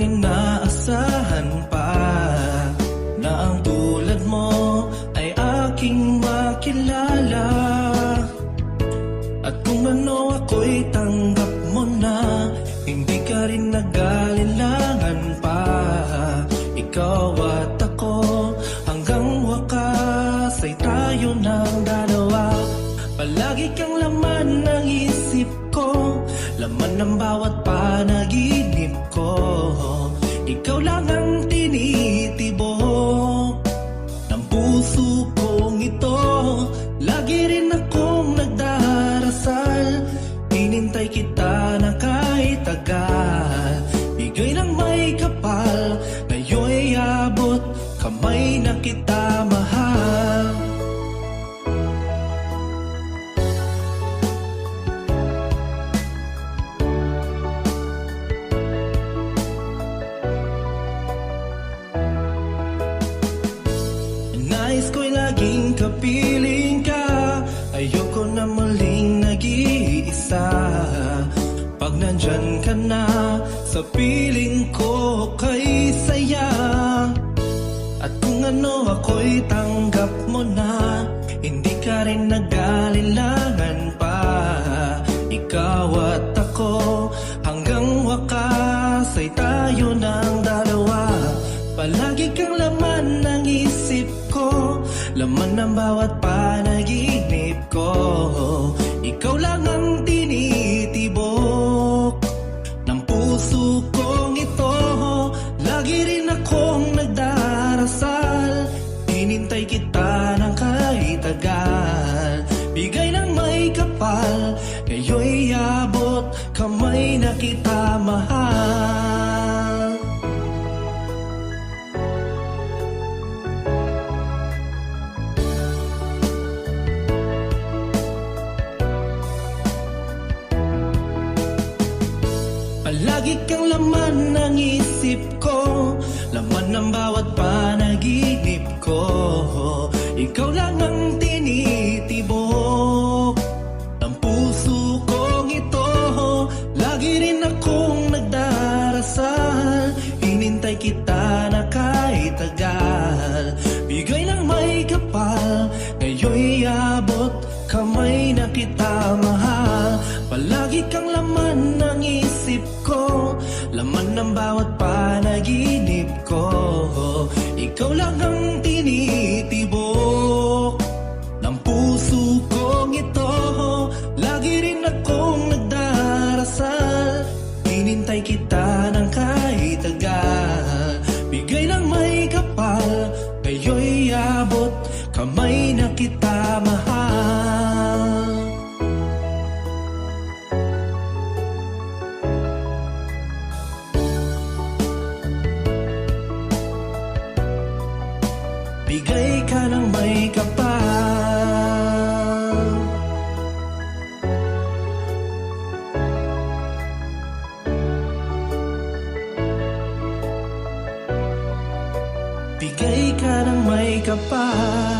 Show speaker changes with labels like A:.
A: inaasahan pa na ang tulad mo ay aking makilala. At kung ano ako'y tanggap mo na, hindi ka rin nag-alinlangan pa. Ikaw at ako, hanggang wakas ay tayo ng dalawa. Palagi kang laman ng isip ko, laman ng bawat panaginip ko. Ikaw lang ang tinitibok ng puso kong ito. Lagi rin akong nagdarasal, hinintay kita na kahit tagal. Bigay ng may kapal, ngayon'y abot kamay na kita mahal. Nais ko'y laging kapiling ka, ayoko na muling nag-iisa. Pag nandyan ka na, sa piling ko kay saya. At kung ano ako'y tanggap mo na, hindi ka rin nag-alinlangan pa. Ikaw at ako, hanggang wakas ay tayo ng dalawa. Palagi kang laman ng isip ko, laman ng bawat panaginip ko. Ikaw lang ang tinitibok ng puso kong ito. Lagi rin akong nagdarasal, hinintay kita ng kahit tagal. Bigay ng may kapal, ngayon'y abot kamay na kita mahal. Palagi kang laman ng isip ko, laman ng bawat panaginip ko. Ikaw lang ang tinitibok ng puso kong ito. Lagi rin akong nagdarasal, hinintay kita na kahit tagal. Bigay ng may kapal, ngayon'y abot kamay na kita mahal. Palagi kang laman ng isip ko, laman ng bawat panaginip ko. Ikaw lang ang tinitibok ng puso kong ito. Lagi rin akong nagdarasal, hinintay kita ng kahit tagal. Bigay ng may kapal, ngayon'y abot kamay na kita mahal. Bigay ka ng may kapal, bigay ka ng may kapal.